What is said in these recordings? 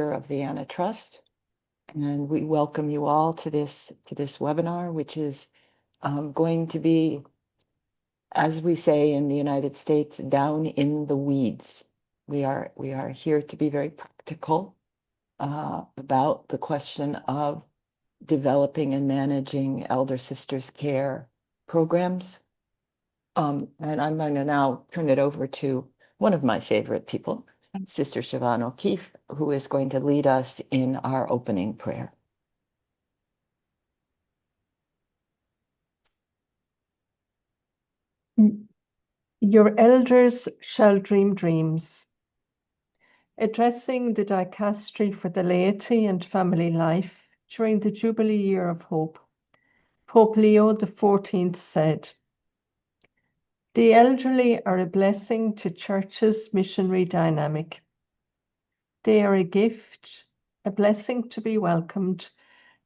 of the Anna Trust, and we welcome you all to this webinar, which is going to be, as we say in the United States, down in the weeds. We are here to be very practical about the question of developing and managing elder sisters care programs. And I'm going to now turn it over to one of my favorite people, Sister Siobhan O'Keefe, who is going to lead us in our opening prayer. Your elders shall dream dreams. Addressing the dicastery for the laity and family life during the Jubilee Year of Hope, Pope Leo XIV said, "The elderly are a blessing to Church's missionary dynamic. They are a gift, a blessing to be welcomed,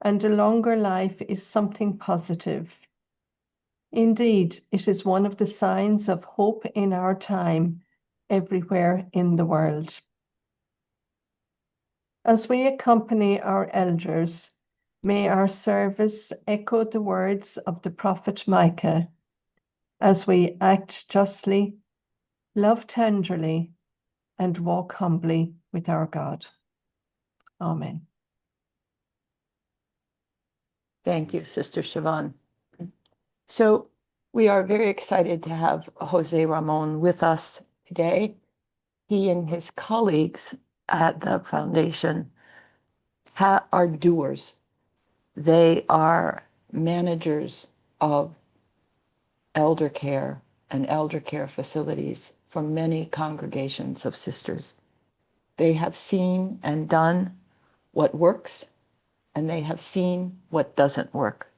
and a longer life is something positive. Indeed, it is one of the signs of hope in our time, everywhere in the world." As we accompany our elders, may our service echo the words of the prophet Micah, as we act justly, love tenderly, and walk humbly with our God. Amen. Thank you, Sister Siobhan. So we are very excited to have Jose Ramón with us today. He and his colleagues at the Foundation are doers. They are managers of elder care and elder care facilities for many congregations of sisters. They have seen and done what works, and they have seen what doesn't work.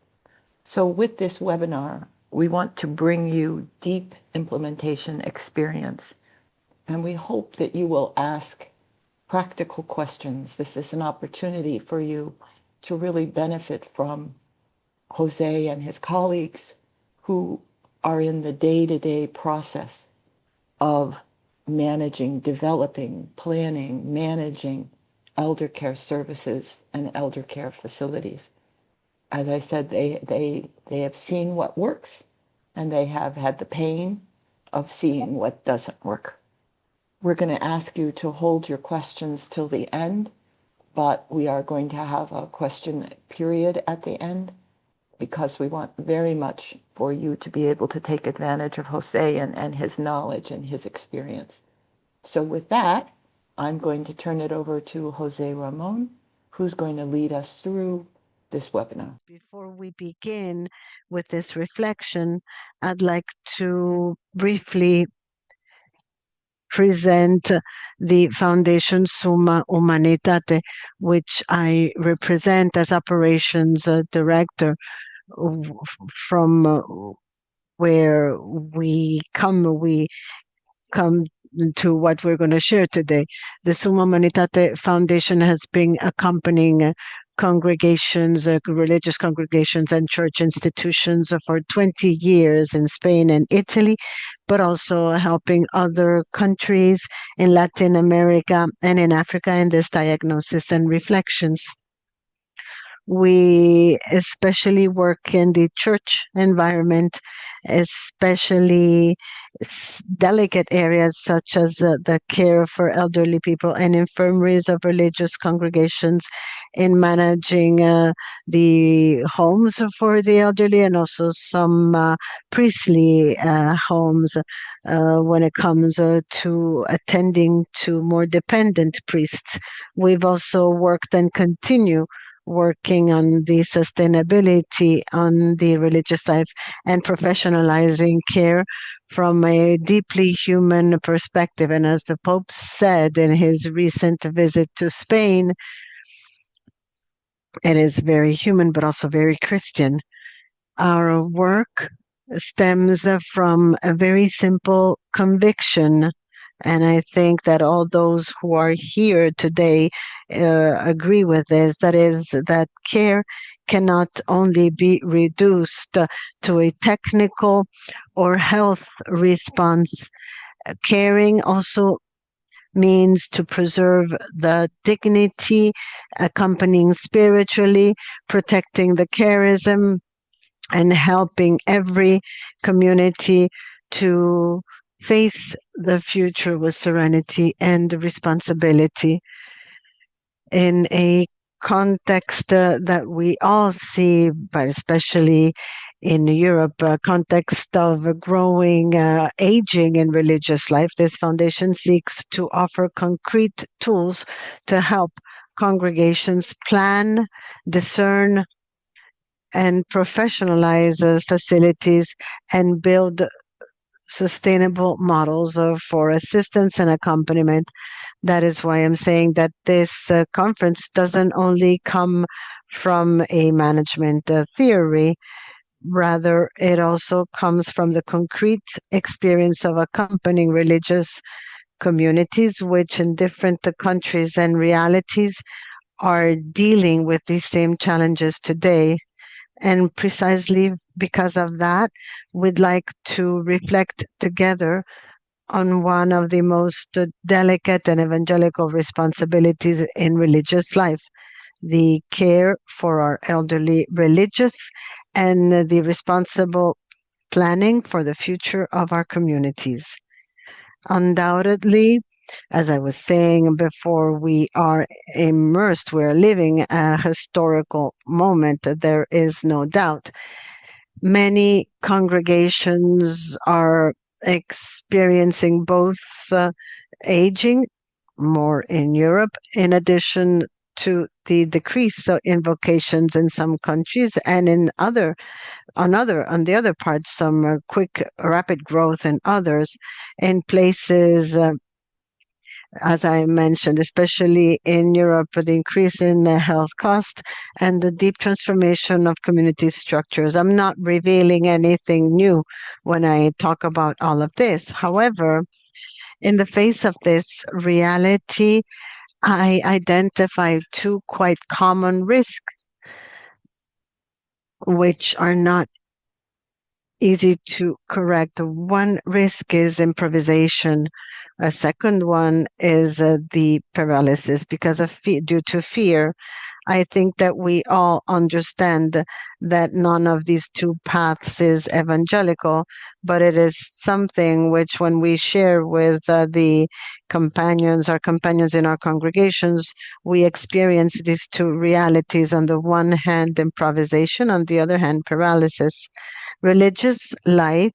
So with this webinar, we want to bring you deep implementation experience, and we hope that you will ask practical questions. This is an opportunity for you to really benefit from Jose and his colleagues who are in the day-to-day process of managing, developing, planning, managing elder care services and elder care facilities. As I said, they have seen what works, and they have had the pain of seeing what doesn't work. We're going to ask you to hold your questions till the end, but we are going to have a question period at the end because we want very much for you to be able to take advantage of Jose and his knowledge and his experience. So with that, I'm going to turn it over to Jose Ramón, who's going to lead us through this webinar. Before we begin with this reflection, I'd like to briefly present the Foundation Summa Humanitate, which I represent as operations director, from where we come to what we're going to share today. The Summa Humanitate Foundation has been accompanying congregations, religious congregations and church institutions for 20 years in Spain and Italy, but also helping other countries in Latin America and in Africa in this diagnosis and reflections. We especially work in the church environment, especially delicate areas such as the care for elderly people and infirmaries of religious congregations, in managing the homes for the elderly and also some priestly homes when it comes to attending to more dependent priests. We've also worked and continue working on the sustainability on the religious life and professionalizing care from a deeply human perspective. And as the Pope said in his recent visit to Spain, it is very human, but also very Christian. Our work stems from a very simple conviction, and I think that all those who are here today agree with this. That is, that care cannot only be reduced to a technical or health response. Caring also means to preserve the dignity, accompanying spiritually, protecting the charism, and helping every community to face the future with serenity and responsibility in a context that we all see, but especially in Europe, a context of a growing aging in religious life. This foundation seeks to offer concrete tools to help congregations plan, discern, and professionalize facilities and build sustainable models for assistance and accompaniment. That is why I'm saying that this conference doesn't only come from a management theory, rather it also comes from the concrete experience of accompanying religious communities, which in different countries and realities are dealing with these same challenges today. And precisely because of that, we'd like to reflect together on one of the most delicate and evangelical responsibilities in religious life, the care for our elderly religious and the responsible planning for the future of our communities. Undoubtedly, as I was saying before, we are immersed, we're living a historical moment, there is no doubt. Many congregations are experiencing both aging, more in Europe, in addition to the decrease in vocations in some countries, and on the other parts, some quick, rapid growth in others, in places as I mentioned, especially in Europe, the increase in the health cost and the deep transformation of community structures. I'm not revealing anything new when I talk about all of this. However, in the face of this reality, I identify two quite common risks, which are not easy to correct. One risk is improvisation. A second one is the paralysis because of due to fear. I think that we all understand that none of these two paths is evangelical, but it is something which, when we share with our companions in our congregations, we experience these two realities. On the one hand, improvisation, on the other hand, paralysis. Religious life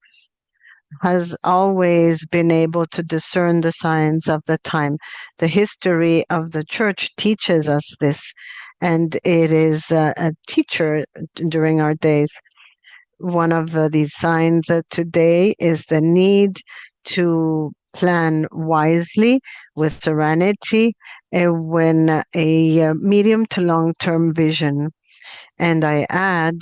has always been able to discern the signs of the time. The history of the church teaches us this, and it is a teacher during our days. One of these signs today is the need to plan wisely with serenity when a medium to long-term vision. And I add,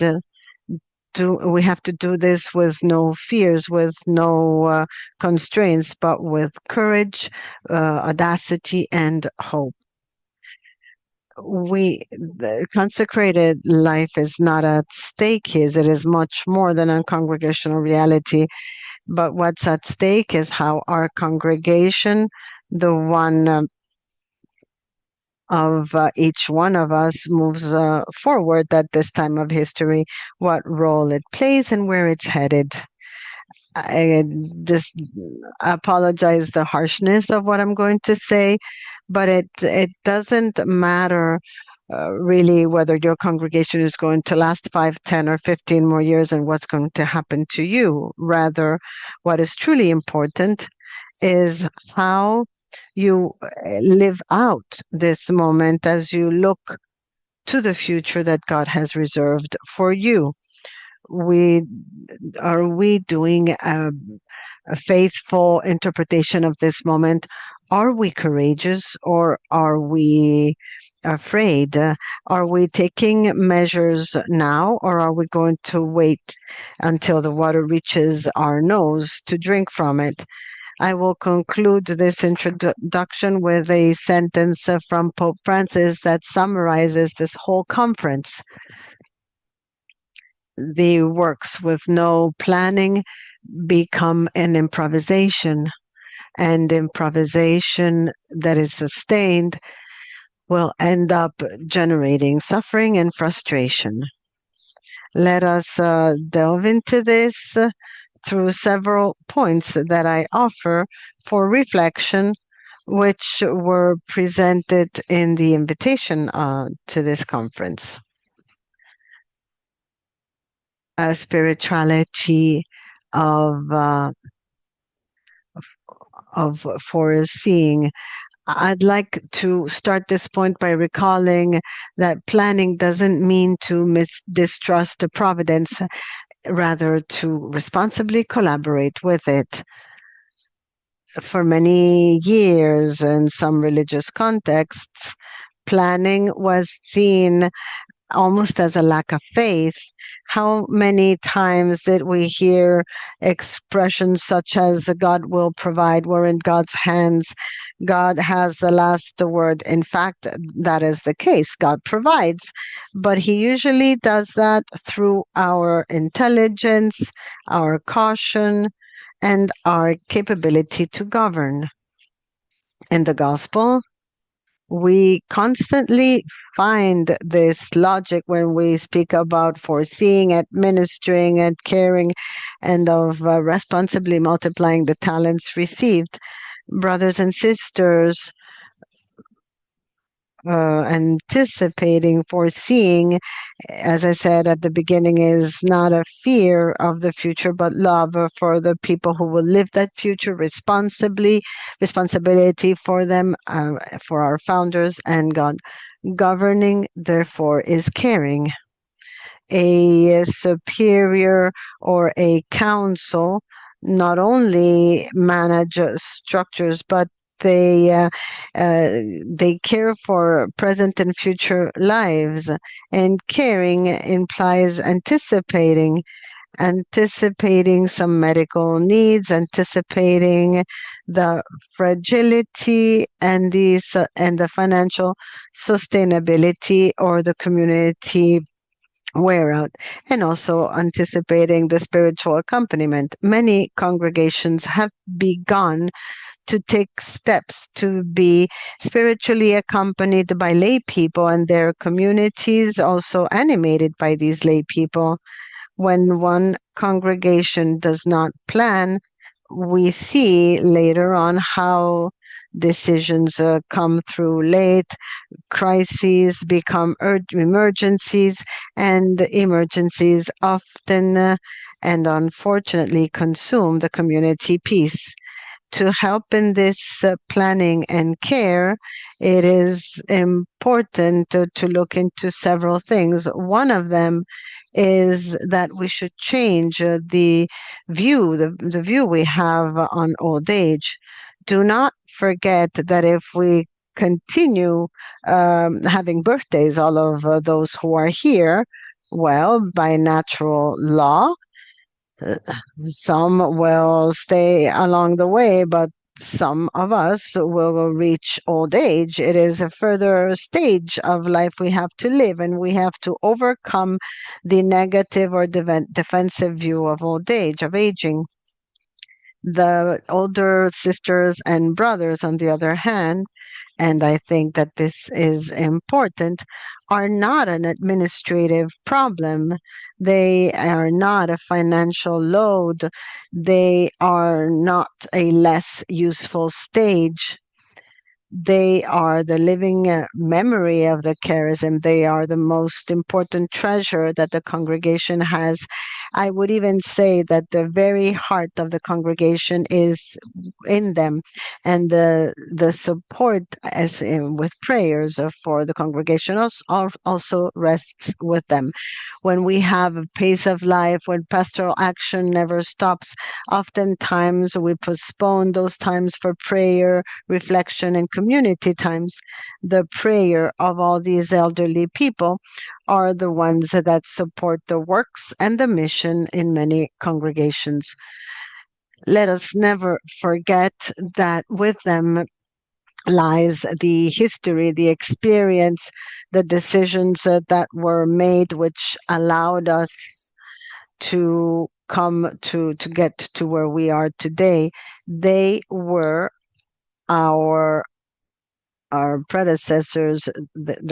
we have to do this with no fears, with no constraints, but with courage, audacity, and hope. The consecrated life is not at stake here. It is much more than a congregational reality. But what's at stake is how our congregation, the one of each one of us, moves forward at this time of history, what role it plays and where it's headed. I just apologize the harshness of what I'm going to say, but it doesn't matter really whether your congregation is going to last 5, 10, or 15 more years and what's going to happen to you. Rather, what is truly important is how you live out this moment as you look to the future that God has reserved for you. Are we doing a faithful interpretation of this moment? Are we courageous or are we afraid? Are we taking measures now or are we going to wait until the water reaches our nose to drink from it? I will conclude this introduction with a sentence from Pope Francis that summarizes this whole conference. The works with no planning become an improvisation. and improvisation that is sustained will end up generating suffering and frustration. Let us delve into this through several points that I offer for reflection, which were presented in the invitation to this conference. A spirituality of foreseeing. I'd like to start this point by recalling that planning doesn't mean to distrust the providence, rather to responsibly collaborate with it. For many years, in some religious contexts, planning was seen almost as a lack of faith. How many times did we hear expressions such as God will provide, we're in God's hands, God has the last word? In fact, that is the case. God provides, but he usually does that through our intelligence, our caution, and our capability to govern. In the gospel, we constantly find this logic when we speak about foreseeing, administering, and caring, and of responsibly multiplying the talents received. Brothers and sisters, anticipating, foreseeing, as I said at the beginning, is not a fear of the future, but love for the people who will live that future responsibly, responsibility for them, for our founders and God. Governing, therefore, is caring. A superior or a council not only manage structures, but they care for present and future lives, and caring implies anticipating some medical needs, anticipating the fragility and the financial sustainability or the community wear out, and also anticipating the spiritual accompaniment. Many congregations have begun to take steps to be spiritually accompanied by lay people, and their communities also animated by these lay people. When one congregation does not plan, we see later on how decisions come through late, crises become emergencies, and emergencies often and unfortunately consume the community peace. To help in this planning and care, it is important to look into several things. One of them is that we should change the view we have on old age. Do not forget that if we continue having birthdays, all of those who are here, well, by natural law, some will stay along the way, but some of us will reach old age. It is a further stage of life we have to live, and we have to overcome the negative or defensive view of old age, of aging. The older sisters and brothers, on the other hand, and I think that this is important, are not an administrative problem. They are not a financial load. They are not a less useful stage. They are the living memory of the charism. They are the most important treasure that the congregation has. I would even say that the very heart of the congregation is in them, and the support as with prayers for the congregation also rests with them. When we have a pace of life, when pastoral action never stops, oftentimes we postpone those times for prayer, reflection, and community times. The prayer of all these elderly people are the ones that support the works and the mission in many congregations. Let us never forget that with them lies the history, the experience, the decisions that were made, which allowed us to come to get to where we are today. They were our predecessors,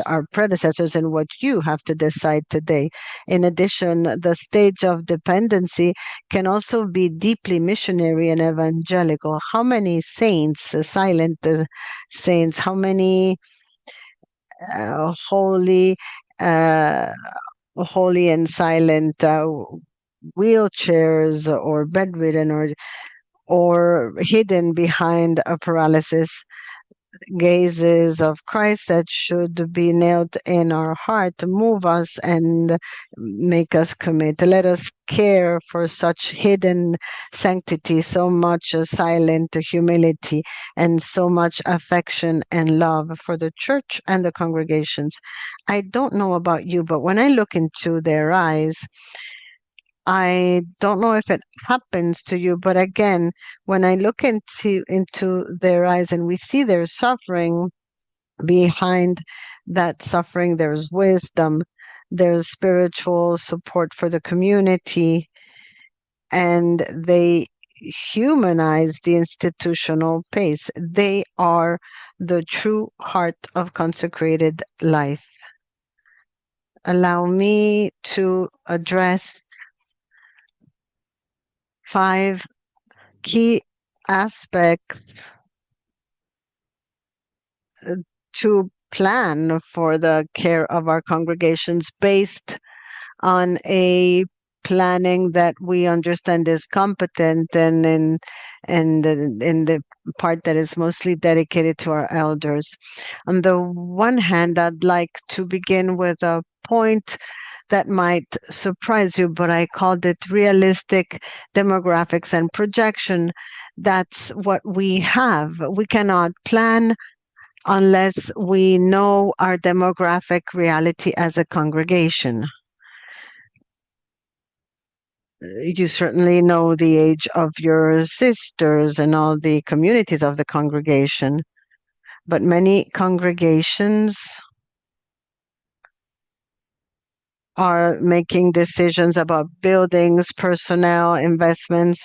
our predecessors in what you have to decide today. In addition, the stage of dependency can also be deeply missionary and evangelical. How many saints, silent saints, how many holy and silent wheelchairs or bedridden or hidden behind a paralysis, gazes of Christ that should be nailed in our heart to move us and make us commit. Let us care for such hidden sanctity, so much silent humility, and so much affection and love for the church and the congregations. I don't know about you, but when I look into their eyes, I don't know if it happens to you, but again, when I look into their eyes and we see their suffering, behind that suffering, there's wisdom, there's spiritual support for the community, and they humanize the institutional pace. They are the true heart of consecrated life. Allow me to address 5 key aspects to plan for the care of our congregations based on a planning that we understand is competent and in the part that is mostly dedicated to our elders. On the one hand, I'd like to begin with a point that might surprise you, but I called it realistic demographics and projection. That's what we have. We cannot plan unless we know our demographic reality as a congregation. You certainly know the age of your sisters and all the communities of the congregation, but many congregations are making decisions about buildings, personnel, investments,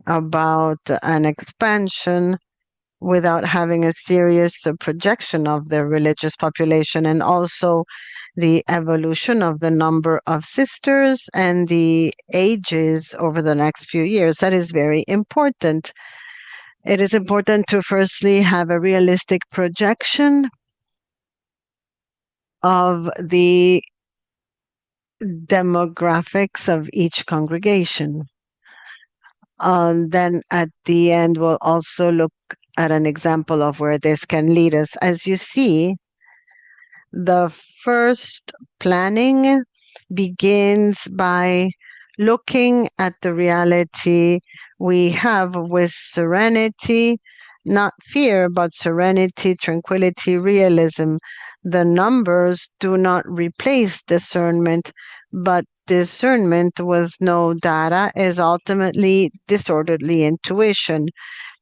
about an expansion without having a serious projection of their religious population, and also the evolution of the number of sisters and the ages over the next few years. That is very important. It is important to firstly have a realistic projection of the demographics of each congregation. Then at the end, we'll also look at an example of where this can lead us. As you see, the first planning begins by looking at the reality we have with serenity, not fear, but serenity, tranquility, realism. The numbers do not replace discernment, but discernment with no data is ultimately disorderly intuition.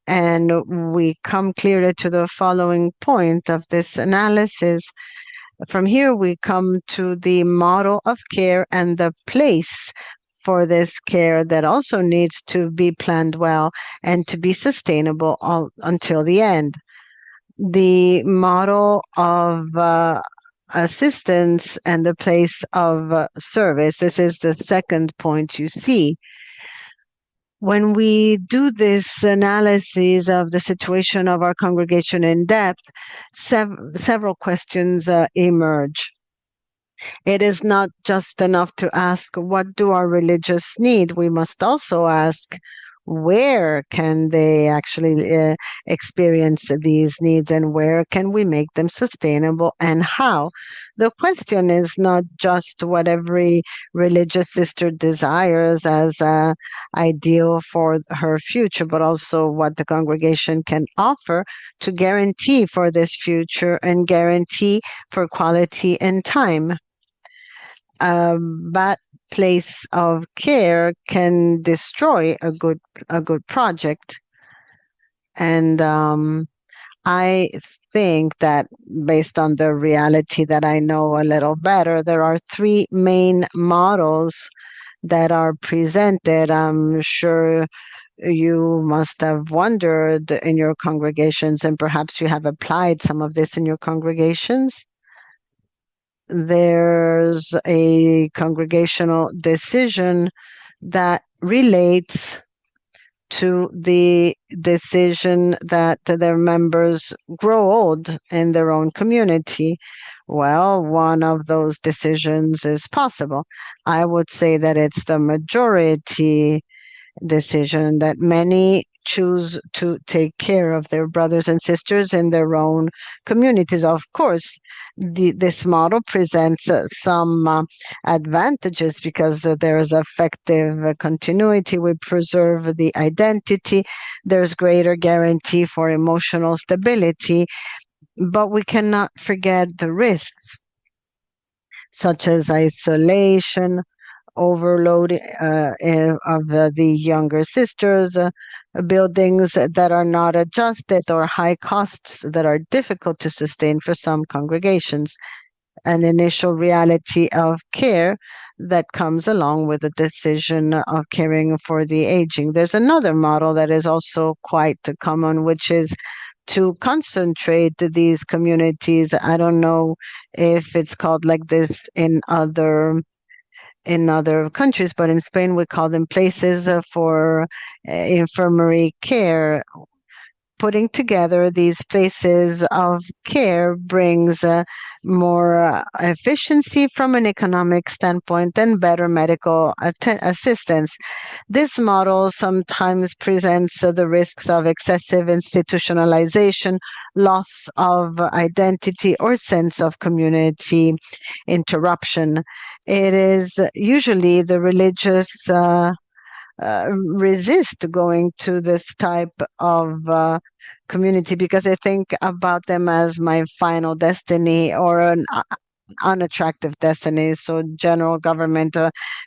And we come clearly to the following point of this analysis. From here, we come to the model of care and the place for this care that also needs to be planned well and to be sustainable until the end. The model of assistance and the place of service. This is the second point you see. When we do this analysis of the situation of our congregation in depth, several questions emerge. It is not just enough to ask, what do our religious need? We must also ask, where can they actually experience these needs and where can we make them sustainable and how? The question is not just what every religious sister desires as an ideal for her future, but also what the congregation can offer to guarantee for this future and guarantee for quality and time. But place of care can destroy a good project. And I think that based on the reality that I know a little better, there are 3 main models that are presented. I'm sure you must have wondered in your congregations, and perhaps you have applied some of this in your congregations. There's a congregational decision that relates to the decision that their members grow old in their own community. Well, one of those decisions is possible. I would say that it's the majority decision that many choose to take care of their brothers and sisters in their own communities. Of course, this model presents some advantages because there is effective continuity. We preserve the identity. There's greater guarantee for emotional stability, but we cannot forget the risks, such as isolation, overload of the younger sisters, buildings that are not adjusted, or high costs that are difficult to sustain for some congregations, an initial reality of care that comes along with the decision of caring for the aging. There's another model that is also quite common, which is to concentrate these communities. I don't know if it's called like this in other countries, but in Spain we call them places for infirmary care. Putting together these places of care brings more efficiency from an economic standpoint and better medical assistance. This model sometimes presents the risks of excessive institutionalization, loss of identity, or sense of community interruption. It is usually the religious resist going to this type of community because I think about them as my final destiny or an unattractive destiny. So general government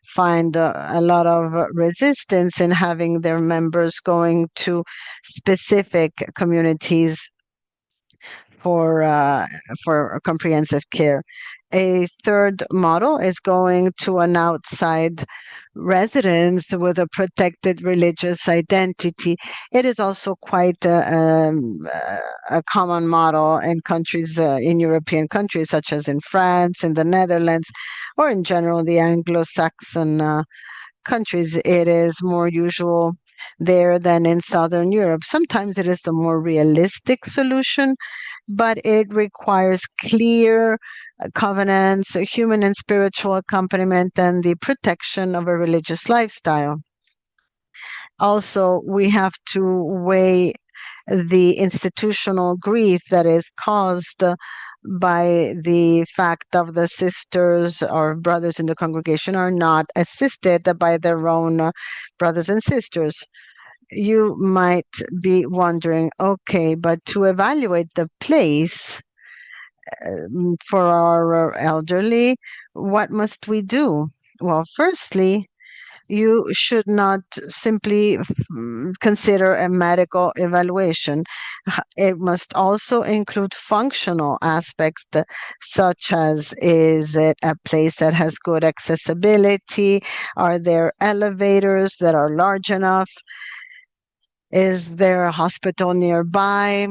find a lot of resistance in having their members going to specific communities for comprehensive care. A third model is going to an outside residence with a protected religious identity. It is also quite a common model in countries, in European countries, such as in France, in the Netherlands, or in general the Anglo-Saxon countries. It is more usual there than in Southern Europe. Sometimes it is the more realistic solution, but it requires clear covenants, human and spiritual accompaniment, and the protection of a religious lifestyle. Also, we have to weigh the institutional grief that is caused by the fact of the sisters or brothers in the congregation are not assisted by their own brothers and sisters. You might be wondering, okay, but to evaluate the place for our elderly, what must we do? Well, firstly, you should not simply consider a medical evaluation. It must also include functional aspects, such as, is it a place that has good accessibility? Are there elevators that are large enough? Is there a hospital nearby?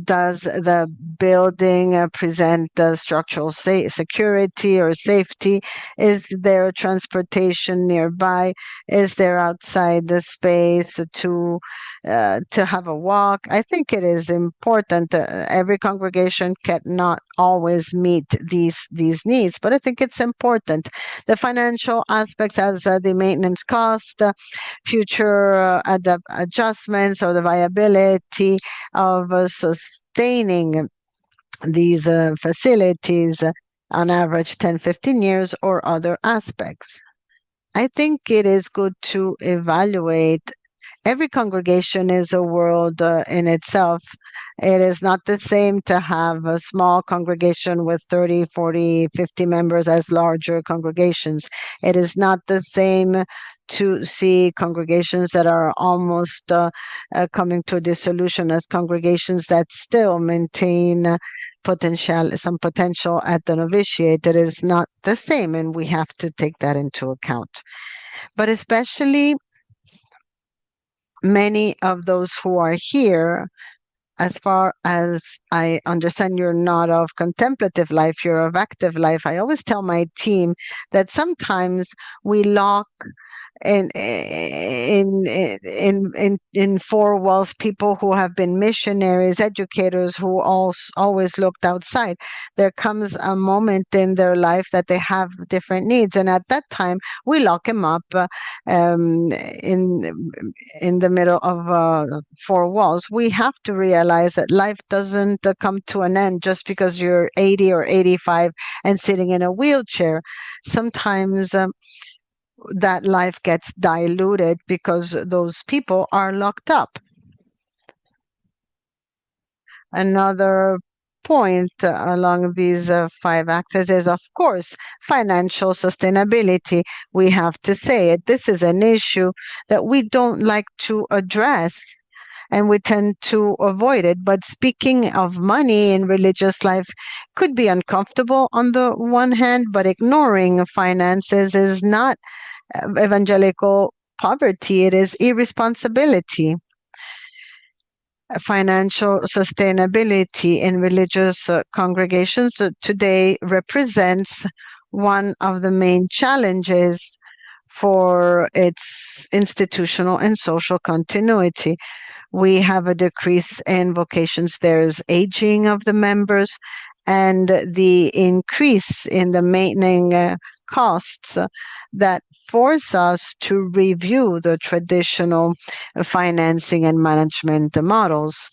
Does the building present structural security or safety? Is there transportation nearby? Is there outside the space to have a walk? I think it is important. Every congregation cannot always meet these needs, but I think it's important. The financial aspects, as the maintenance cost, future adjustments, or the viability of sustaining these facilities on average 10, 15 years, or other aspects. I think it is good to evaluate. Every congregation is a world in itself. It is not the same to have a small congregation with 30, 40, 50 members as larger congregations. It is not the same to see congregations that are almost coming to dissolution as congregations that still maintain some potential at the novitiate. It is not the same, and we have to take that into account. but especially many of those who are here, as far as I understand, you're not of contemplative life, you're of active life. I always tell my team that sometimes we lock in four walls people who have been missionaries, educators who always looked outside. There comes a moment in their life that they have different needs, and at that time we lock them up in the middle of four walls. We have to realize that life doesn't come to an end just because you're 80 or 85 and sitting in a wheelchair. Sometimes that life gets diluted because those people are locked up. Another point along these 5 axes is, of course, financial sustainability. We have to say it. This is an issue that we don't like to address, and we tend to avoid it. But speaking of money in religious life could be uncomfortable on the one hand, but ignoring finances is not evangelical poverty, it is irresponsibility. Financial sustainability in religious congregations today represents one of the main challenges for its institutional and social continuity. We have a decrease in vocations. There's aging of the members and the increase in the maintaining costs that force us to review the traditional financing and management models.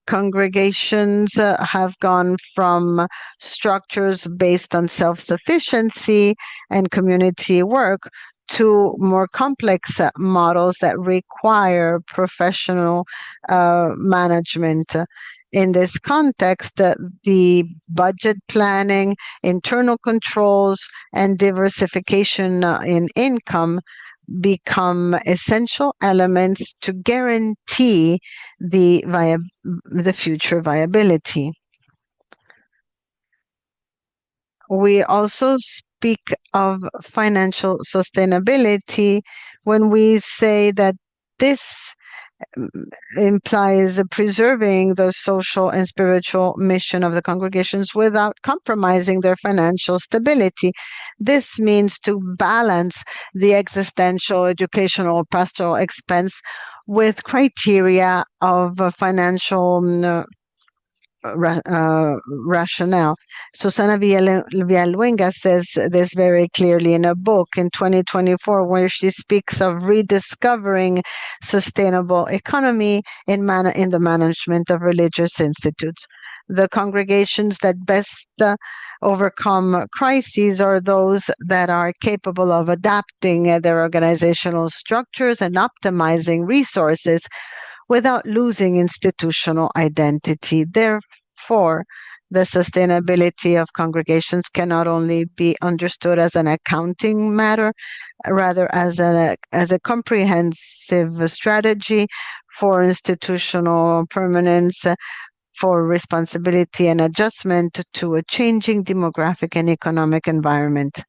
Congregations have gone from structures based on self-sufficiency and community work to more complex models that require professional management. In this context, the budget planning, internal controls, and diversification in income become essential elements to guarantee the future viability. We also speak of financial sustainability when we say that this implies preserving the social and spiritual mission of the congregations without compromising their financial stability. This means to balance the existential, educational, pastoral expense with criteria of financial rationale. Susana Villaluenga says this very clearly in a book in 2024 where she speaks of rediscovering sustainable economy in the management of religious institutes. The congregations that best overcome crises are those that are capable of adapting their organizational structures and optimizing resources without losing institutional identity. Therefore, the sustainability of congregations cannot only be understood as an accounting matter, rather as a comprehensive strategy for institutional permanence, for responsibility and adjustment to a changing demographic and economic environment.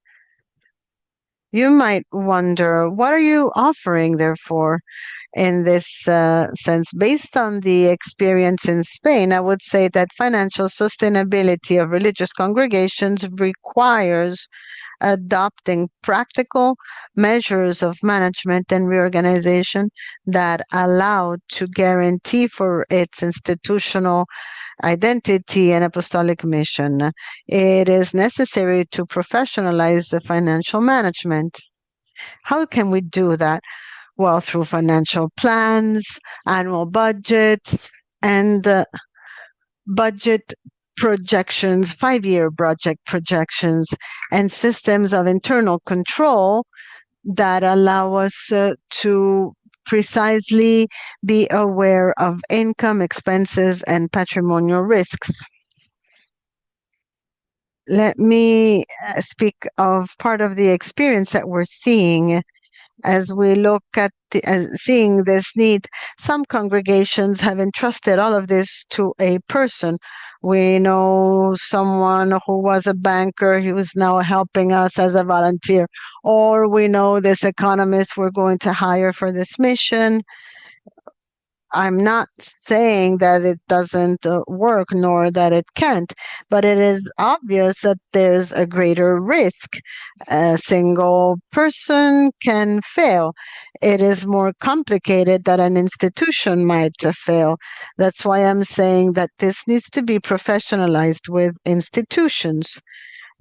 You might wonder, what are you offering, therefore? In this sense, based on the experience in Spain, I would say that financial sustainability of religious congregations requires adopting practical measures of management and reorganization that allow to guarantee for its institutional identity and apostolic mission. It is necessary to professionalize the financial management. How can we do that? Well, through financial plans, annual budgets, and budget projections, 5-year project projections, and systems of internal control that allow us to precisely be aware of income, expenses, and patrimonial risks. Let me speak of part of the experience that we're seeing As we look at seeing this need, some congregations have entrusted all of this to a person. We know someone who was a banker who is now helping us as a volunteer, or we know this economist we're going to hire for this mission. I'm not saying that it doesn't work nor that it can't, but it is obvious that there's a greater risk. A single person can fail. It is more complicated that an institution might fail. That's why I'm saying that this needs to be professionalized with institutions,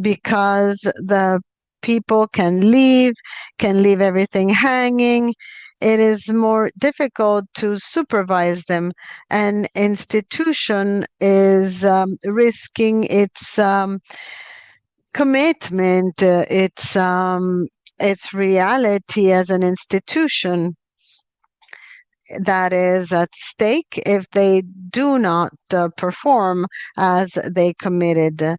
because the people can leave everything hanging. It is more difficult to supervise them. An institution is risking its commitment, its reality as an institution that is at stake if they do not perform as they committed.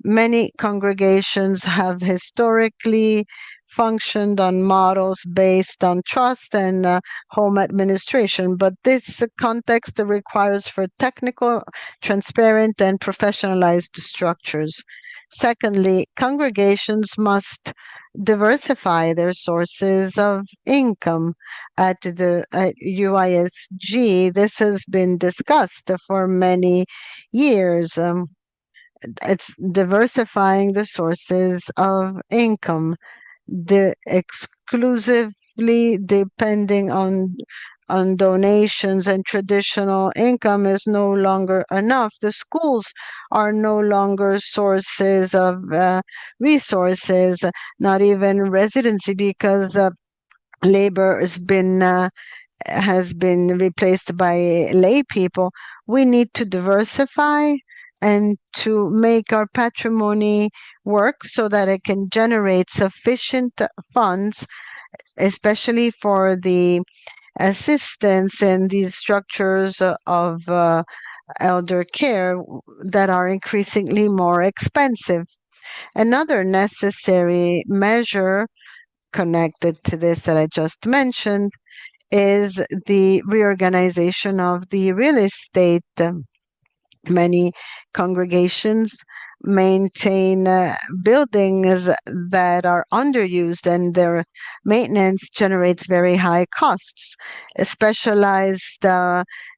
Many congregations have historically functioned on models based on trust and home administration, but this context requires for technical, transparent, and professionalized structures. Secondly, congregations must diversify their sources of income. At UISG, this has been discussed for many years. It's diversifying the sources of income. Exclusively depending on donations and traditional income is no longer enough. The schools are no longer sources of resources, not even residency, because labor has been replaced by lay people. We need to diversify and to make our patrimony work so that it can generate sufficient funds, especially for the assistance in these structures of elder care that are increasingly more expensive. Another necessary measure connected to this that I just mentioned is the reorganization of the real estate. Many congregations maintain buildings that are underused, and their maintenance generates very high costs. Specialized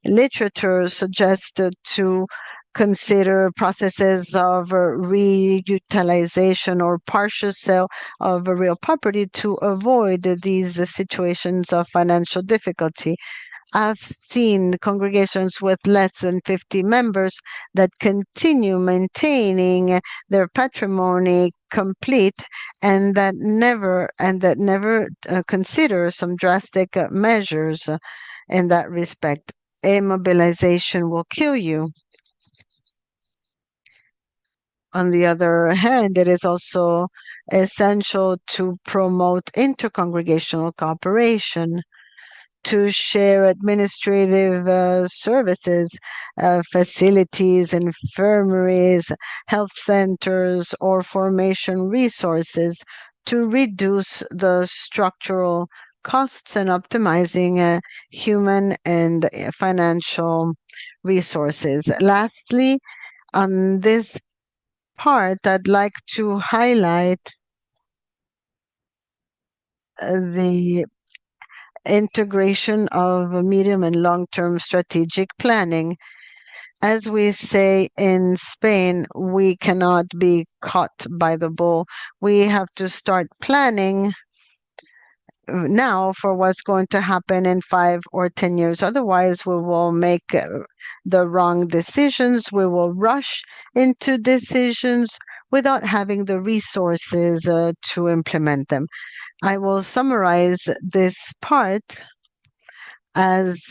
literature suggests to consider processes of reutilization or partial sale of real property to avoid these situations of financial difficulty. I've seen congregations with less than 50 members that continue maintaining their patrimony complete and that never consider some drastic measures in that respect. Immobilization will kill you. On the other hand, it is also essential to promote intercongregational cooperation, to share administrative services, facilities, infirmaries, health centers, or formation resources to reduce the structural costs and optimizing human and financial resources. Lastly, on this part, I'd like to highlight the integration of medium and long-term strategic planning. As we say in Spain, we cannot be caught by the bull. We have to start planning now for what's going to happen in 5 or 10 years. Otherwise, we will make the wrong decisions. We will rush into decisions without having the resources to implement them. I will summarize this part as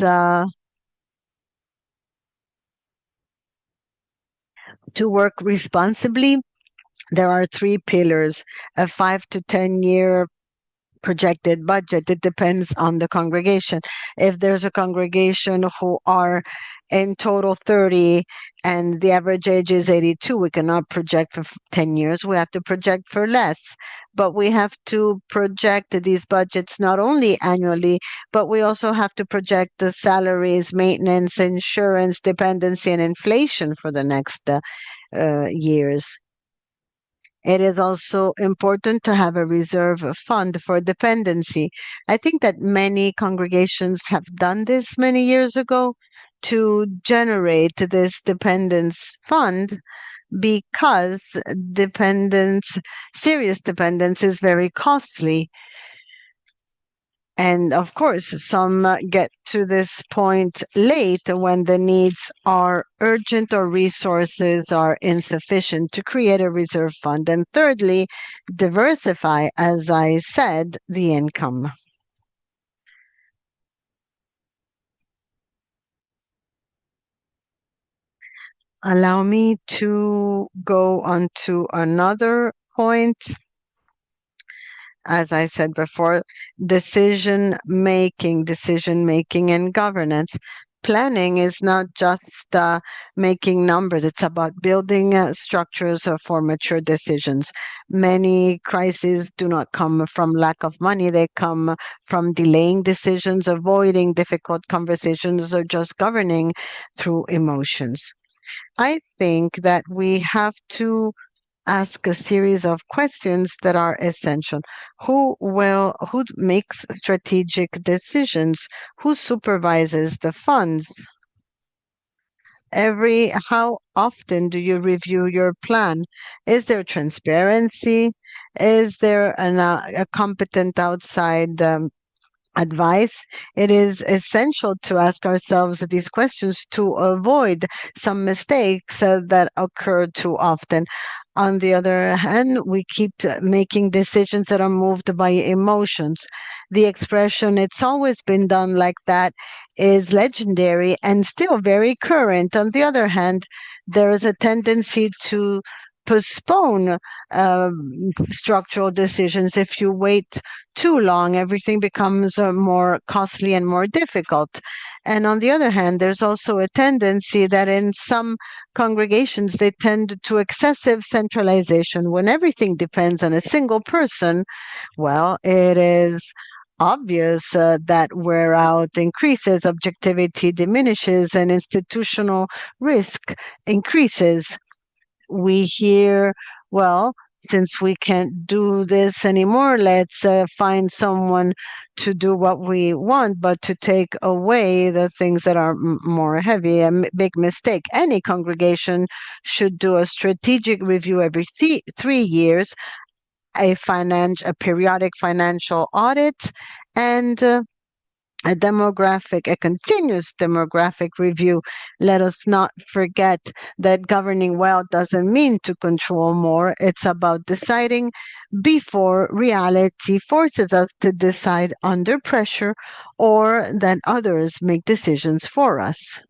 to work responsibly. There are 3 pillars: a 5 to 10 year projected budget. It depends on the congregation. If there's a congregation who are in total 30 and the average age is 82, we cannot project for 10 years. We have to project for less. But we have to project these budgets not only annually, but we also have to project the salaries, maintenance, insurance, dependency, and inflation for the next years. It is also important to have a reserve fund for dependency. I think that many congregations have done this many years ago to generate this dependence fund because serious dependence is very costly. And of course, some get to this point late when the needs are urgent or resources are insufficient to create a reserve fund. And thirdly, diversify, as I said, the income. Allow me to go on to another point. As I said before, decision making and governance. Planning is not just making numbers. It's about building structures for mature decisions. Many crises do not come from lack of money. They come from delaying decisions, avoiding difficult conversations, or just governing through emotions. I think that we have to ask a series of questions that are essential. Who makes strategic decisions? Who supervises the funds? How often do you review your plan? Is there transparency? Is there a competent outside advice? It is essential to ask ourselves these questions to avoid some mistakes that occur too often. On the other hand, we keep making decisions that are moved by emotions. The expression, "it's always been done like that," is legendary and still very current. On the other hand, there is a tendency to postpone structural decisions. If you wait too long, everything becomes more costly and more difficult. And on the other hand, there's also a tendency that in some congregations, they tend to excessive centralization. When everything depends on a single person, well, it is obvious that wear out increases, objectivity diminishes, and institutional risk increases. We hear, well, since we can't do this anymore, let's find someone to do what we want, but to take away the things that are more heavy. A big mistake. Any congregation should do a strategic review every 3 years, a periodic financial audit, and a continuous demographic review. Let us not forget that governing well doesn't mean to control more. It's about deciding before reality forces us to decide under pressure or that others make decisions for us.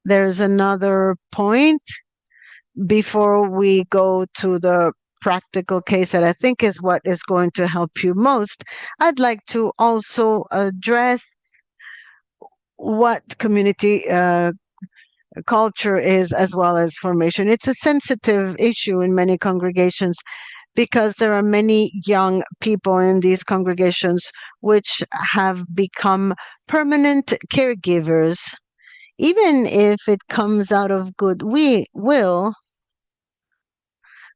There's another point before we go to the practical case that I think is what is going to help you most. I'd like to also address what community culture is as well as formation. It's a sensitive issue in many congregations because there are many young people in these congregations which have become permanent caregivers. Even if it comes out of goodwill,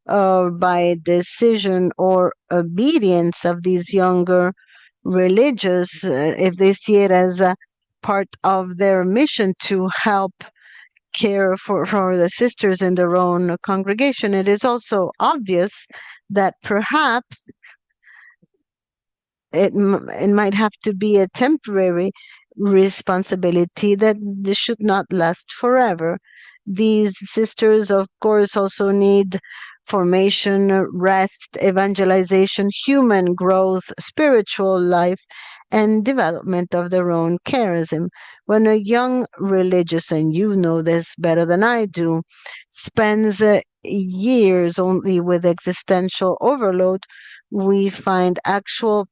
by decision or obedience of these younger religious, if they see it as a part of their mission to help care for the sisters in their own congregation, it is also obvious that perhaps it might have to be a temporary responsibility that this should not last forever. These sisters, of course, also need formation, rest, evangelization, human growth, spiritual life, and development of their own charism. When a young religious, and you know this better than I do, spends years only with existential overload, we find actual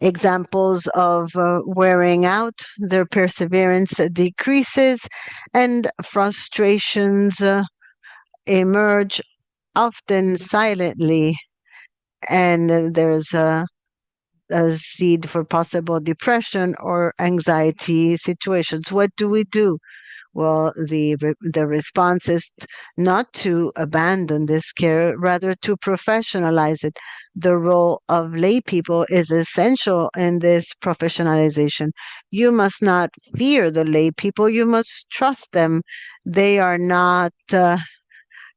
examples of wearing out, their perseverance decreases, and frustrations emerge often silently. And there's a seed for possible depression or anxiety situations. What do we do? Well, the response is not to abandon this care, rather to professionalize it. The role of lay people is essential in this professionalization. You must not fear the lay people. You must trust them. They are not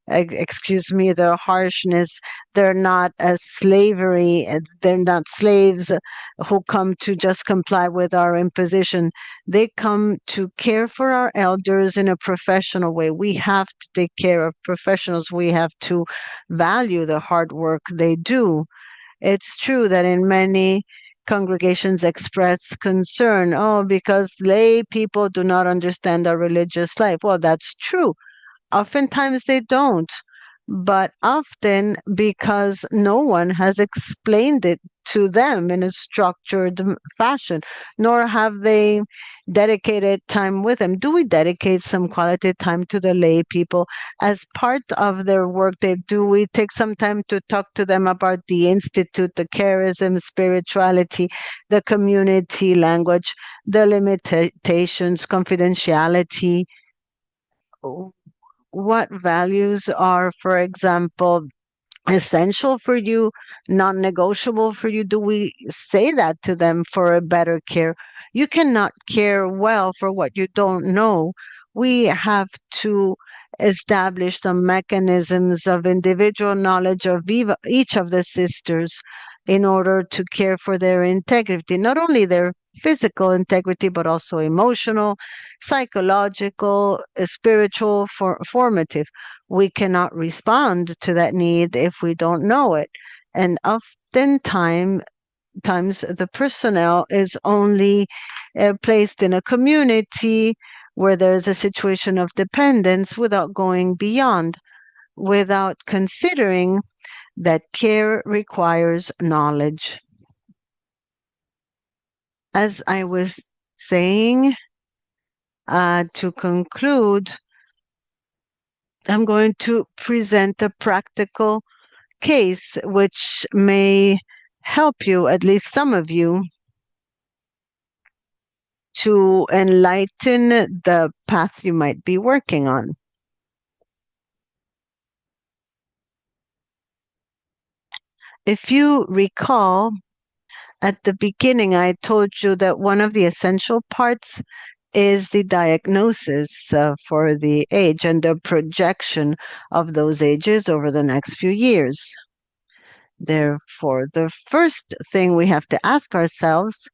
excuse me, the harshness. They're not a slavery. They're not slaves who come to just comply with our imposition. They come to care for our elders in a professional way. We have to take care of professionals. We have to value the hard work they do. It's true that in many congregations express concern, oh, because lay people do not understand our religious life. Well, that's true. Oftentimes they don't, but often because no one has explained it to them in a structured fashion, nor have they dedicated time with them. Do we dedicate some quality time to the lay people as part of their work? Do we take some time to talk to them about the institute, the charism, spirituality, the community language, the limitations, confidentiality? What values are, for example, essential for you, non-negotiable for you? Do we say that to them for a better care? You cannot care well for what you don't know. We have to establish some mechanisms of individual knowledge of each of the sisters in order to care for their integrity, not only their physical integrity, but also emotional, psychological, spiritual, formative. We cannot respond to that need if we don't know it. And oftentimes, the personnel is only placed in a community where there is a situation of dependence without going beyond, without considering that care requires knowledge. As I was saying, to conclude, I'm going to present a practical case which may help you, at least some of you, to enlighten the path you might be working on. If you recall, at the beginning, I told you that one of the essential parts is the diagnosis for the age and the projection of those ages over the next few years. Therefore, the first thing we have to ask ourselves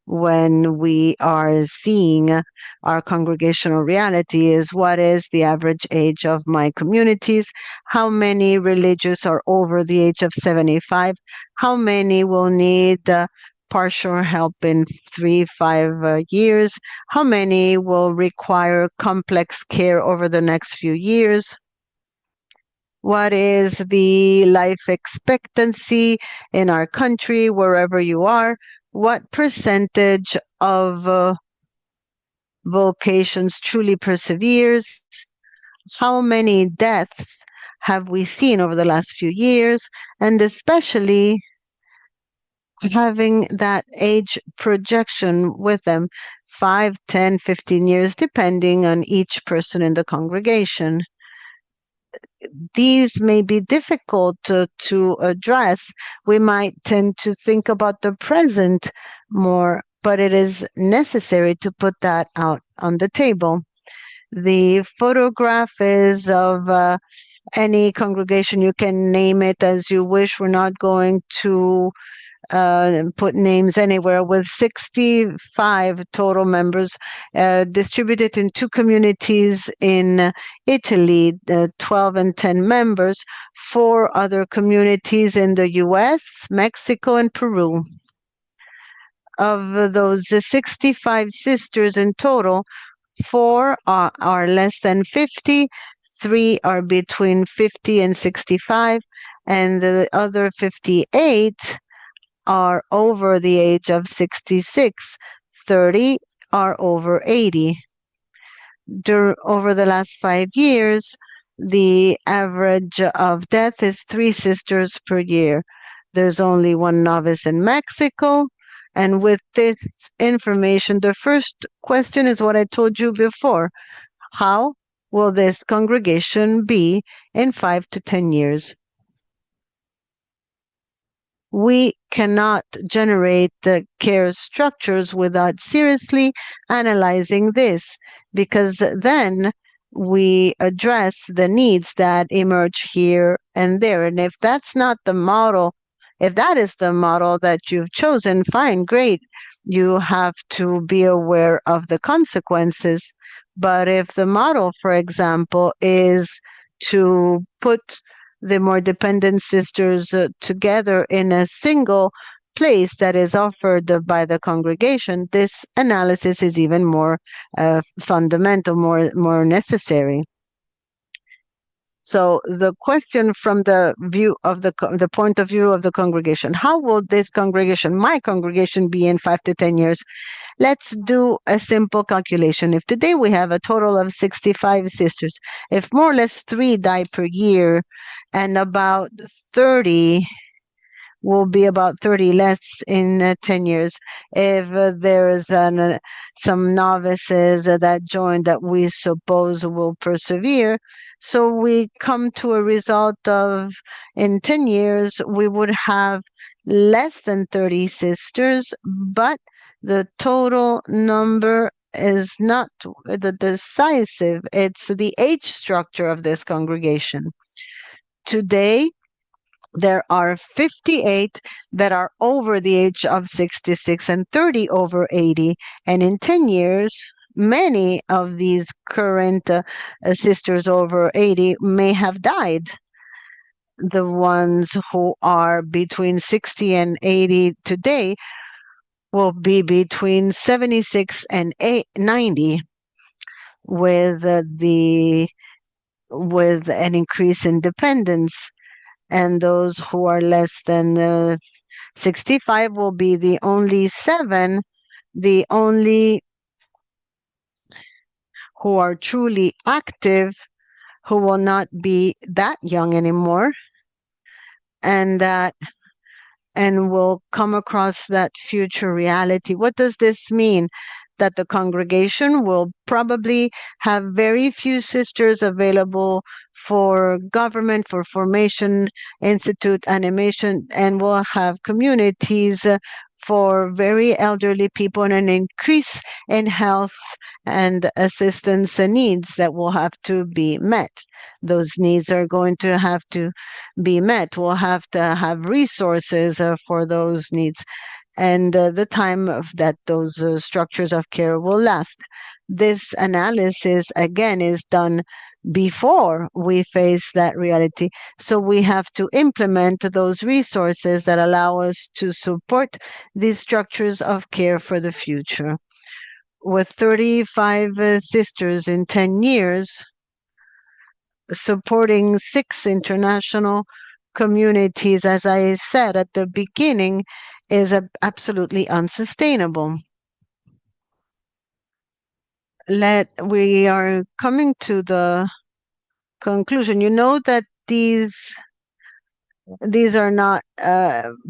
when we are seeing our congregational reality is, what is the average age of my communities? How many religious are over the age of 75? How many will need partial help in 3-5 years? How many will require complex care over the next few years? What is the life expectancy in our country, wherever you are? What percentage of vocations truly perseveres? How many deaths have we seen over the last few years? And especially having that age projection with them, 5, 10, 15 years, depending on each person in the congregation. These may be difficult to address. We might tend to think about the present more, but it is necessary to put that out on the table. The photograph is of any congregation. You can name it as you wish. We're not going to put names anywhere, with 65 total members distributed in 2 communities in Italy, 12 and 10 members, 4 other communities in the US, Mexico, and Peru. Of those 65 sisters in total, 4 are less than 50, 3 are between 50 and 65, and the other 58 are over the age of 66. 30 are over 80. Over the last 5 years, the average of death is 3 sisters per year. There's only 1 novice in Mexico. And with this information, the first question is what I told you before. How will this congregation be in 5 to 10 years? We cannot generate the care structures without seriously analyzing this, because then we address the needs that emerge here and there. And if that's not the model, if that is the model that you've chosen, fine, great. You have to be aware of the consequences. But if the model, for example, is to put the more dependent sisters together in a single place that is offered by the congregation, this analysis is even more fundamental, more necessary. So the question from the view of the point of view of the congregation, how will this congregation, my congregation, be in 5 to 10 years? Let's do a simple calculation. If today we have a total of 65 sisters, if more or less 3 die per year, and about 30 will be about 30 less in 10 years. If there's some novices that join that we suppose will persevere, so we come to a result of, in 10 years, we would have less than 30 sisters, but the total number is not the decisive. It's the age structure of this congregation. Today, there are 58 that are over the age of 66 and 30 over 80. And in 10 years, many of these current sisters over 80 may have died. The ones who are between 60 and 80 today will be between 76 and 90 with an increase in dependence. And those who are less than 65 will be the only 7, the only who are truly active, who will not be that young anymore, and will come across that future reality. What does this mean? That the congregation will probably have very few sisters available for government, for formation, institute, animation, and will have communities for very elderly people and an increase in health and assistance needs that will have to be met. Those needs are going to have to be met. We'll have to have resources for those needs, and the time that those structures of care will last. This analysis, again, is done before we face that reality. So we have to implement those resources that allow us to support these structures of care for the future. With 35 sisters in 10 years, supporting 6 international communities, as I said at the beginning, is absolutely unsustainable. We are coming to the conclusion. You know that these are not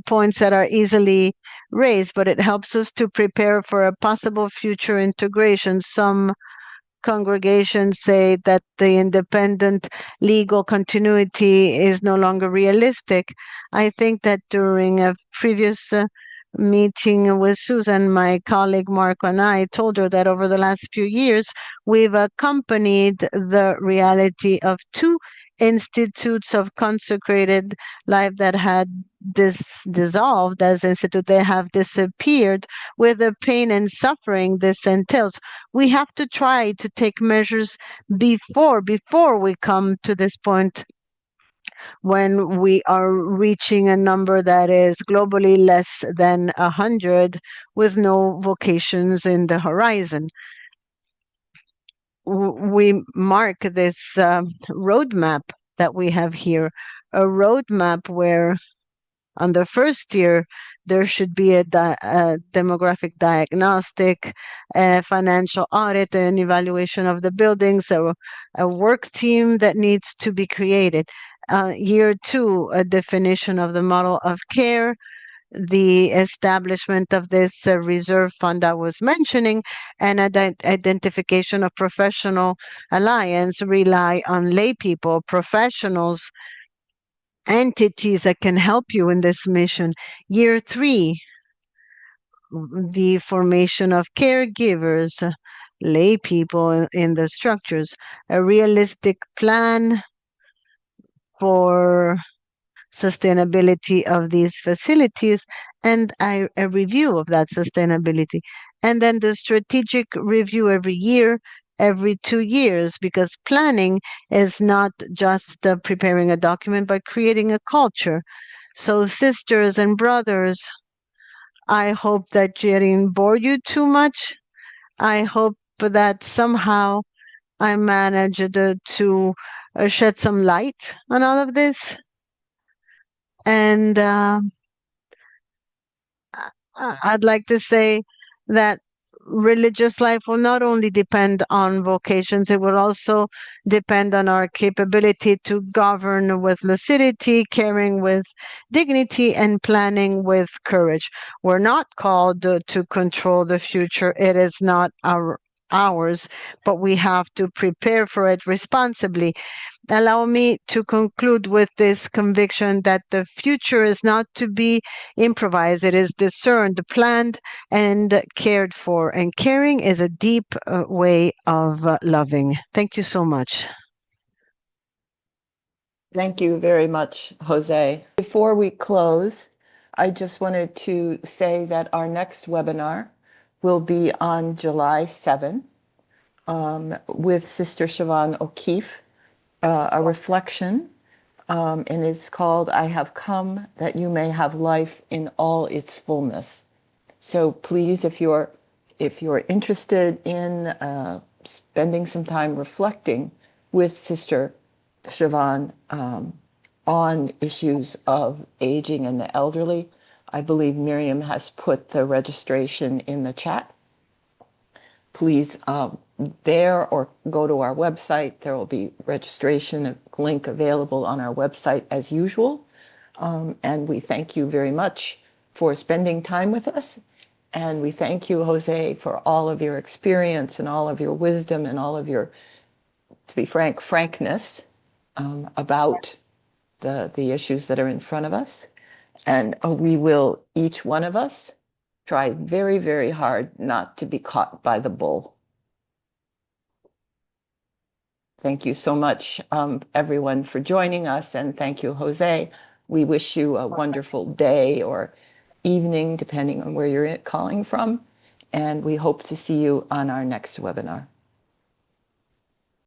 points that are easily raised, but it helps us to prepare for a possible future integration. Some congregations say that the independent legal continuity is no longer realistic. I think that during a previous meeting with Susan, my colleague Marco and I told her that over the last few years, we've accompanied the reality of 2 institutes of consecrated life that had dissolved as institute. They have disappeared with the pain and suffering this entails. We have to try to take measures before we come to this point when we are reaching a number that is globally less than 100 with no vocations in the horizon. we mark this roadmap that we have here, a roadmap where on the first year, there should be a demographic diagnostic, a financial audit, an evaluation of the buildings, a work team that needs to be created. Year 2, a definition of the model of care, the establishment of this reserve fund I was mentioning, and identification of professional alliance, rely on lay people, professionals, entities that can help you in this mission. Year 3, the formation of caregivers, lay people in the structures, a realistic plan for sustainability of these facilities, and a review of that sustainability. And then the strategic review every year, every 2 years, because planning is not just preparing a document, but creating a culture. So sisters and brothers, I hope that I didn't bore you too much. I hope that somehow I managed to shed some light on all of this. And I'd like to say that religious life will not only depend on vocations, it will also depend on our capability to govern with lucidity, caring with dignity, and planning with courage. We're not called to control the future. It is not ours, but we have to prepare for it responsibly. Allow me to conclude with this conviction that the future is not to be improvised. It is discerned, planned, and cared for. And caring is a deep way of loving. Thank you so much. Thank you very much, Jose. Before we close, I just wanted to say that our next webinar will be on July 7 with Sister Siobhan O'Keefe, a reflection, and it's called I Have Come That You May Have Life in All Its Fullness. So please, if you're interested in spending some time reflecting with Sister Siobhan on issues of aging and the elderly, I believe Miriam has put the registration in the chat. Please there or go to our website. There will be registration link available on our website as usual. And we thank you very much for spending time with us. And we thank you, Jose, for all of your experience and all of your wisdom and all of your, to be frank, frankness about the issues that are in front of us. And we will, each one of us, try very, very hard not to be caught by the bull. Thank you so much, everyone, for joining us. And thank you, Jose. We wish you a wonderful day or evening, depending on where you're calling from. And we hope to see you on our next webinar.